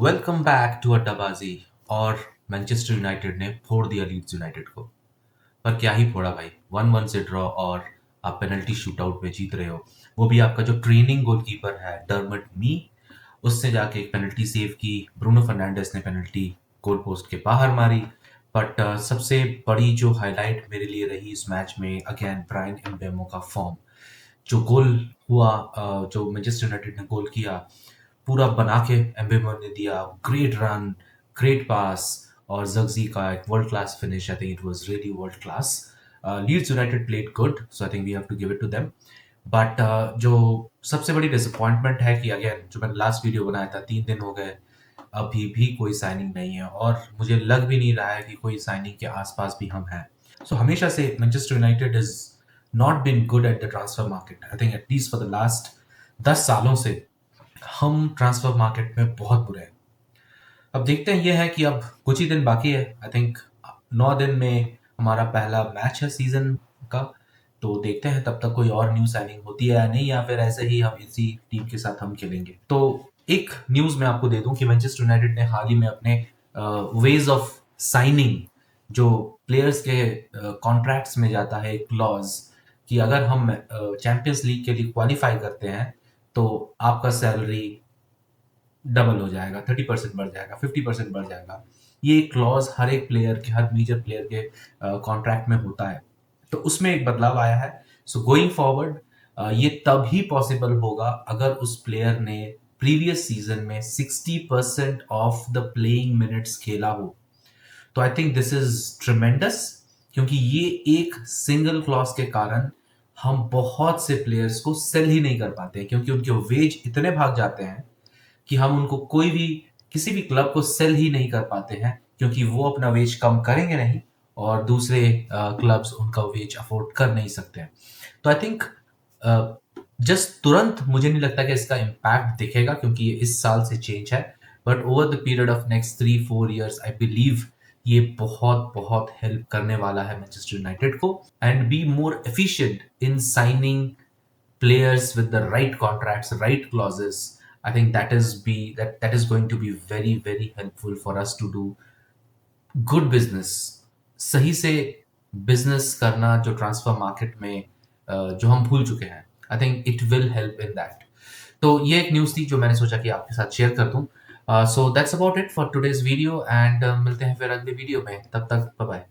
Welcome back to अड्डाबाजी। और Manchester United ने फोड़ दिया लीड्स यूनाइटेड को। पर क्या ही फोड़ा भाई, 1-1 से ड्रॉ और आप पेनल्टी शूटआउट में जीत रहे हो। वो भी आपका जो ट्रेनिंग गोलकीपर है डर्मट मी, उससे जाके एक पेनल्टी सेव की। ब्रूनो फर्नांडिस ने पेनल्टी गोल पोस्ट के बाहर मारी। बट सबसे बड़ी जो हाईलाइट मेरे लिए रही इस मैच में, अगेन ब्रायन एम्बेमो का फॉर्म। जो गोल हुआ, जो मैनचेस्टर यूनाइटेड ने गोल किया, पूरा बना के एम्बेमो ने दिया। ग्रेट रन, ग्रेट पास, और जगजी का एक world class finish. I think it was really world class. Leeds United played good, so I think we have to give it to them. But जो सबसे बड़ी डिसअपॉइंटमेंट है कि अगेन जो मैंने लास्ट वीडियो बनाया था, 3 दिन हो गए, अभी भी कोई साइनिंग नहीं है और मुझे लग भी नहीं रहा है कि कोई साइनिंग के आसपास भी हम हैं। सो हमेशा से Manchester United is not been good at the transfer market. I think at least for the last 10 सालों से हम ट्रांसफर मार्केट में बहुत बुरे हैं। अब देखते हैं, ये है कि अब कुछ ही दिन बाकी है। आई थिंक 9 दिन में हमारा पहला मैच है सीजन का। तो देखते हैं तब तक कोई और न्यू साइनिंग होती है या नहीं, या फिर ऐसे ही हम इसी टीम के साथ हम खेलेंगे। तो एक न्यूज मैं आपको दे दूं कि मैनचेस्टर यूनाइटेड ने हाल ही में अपने वेज ऑफ साइनिंग, जो प्लेयर्स के कॉन्ट्रैक्ट्स में जाता है एक क्लॉज कि अगर हम चैंपियंस लीग के लिए क्वालिफाई करते हैं तो आपका सैलरी डबल हो जाएगा, 30% बढ़ जाएगा, 50% बढ़ जाएगा। ये क्लॉज हर एक प्लेयर के, हर मेजर प्लेयर के कॉन्ट्रैक्ट में होता है। तो उसमें एक बदलाव आया है। सो गोइंग फॉरवर्ड ये तभी पॉसिबल होगा अगर उस प्लेयर ने प्रीवियस सीजन में 60% ऑफ द प्लेइंग मिनट्स खेला हो। तो I think this is tremendous, क्योंकि ये एक सिंगल क्लॉज के कारण हम बहुत से प्लेयर्स को सेल ही नहीं कर पाते, क्योंकि उनके वेज इतने भाग जाते हैं कि हम उनको कोई भी, किसी भी क्लब को सेल ही नहीं कर पाते हैं, क्योंकि वो अपना वेज कम करेंगे नहीं और दूसरे क्लब्स उनका वेज अफोर्ड कर नहीं सकते हैं। तो आई थिंक जस्ट तुरंत मुझे नहीं लगता कि इसका इम्पैक्ट दिखेगा, क्योंकि ये इस साल से चेंज है। But over the period of next 3-4 years I believe ये बहुत बहुत हेल्प करने वाला है मैनचेस्टर यूनाइटेड को, and be more efficient in signing players with the right contracts, right clauses. I think that is going to be very very helpful for us to do good business. सही से business करना जो transfer market में जो हम भूल चुके हैं, आई think it will help in that. तो ये एक न्यूज़ थी जो मैंने सोचा कि आपके साथ शेयर कर दूं। So that's about it for today's video, and मिलते हैं फिर अगले वीडियो में। तब तक बाय बाय।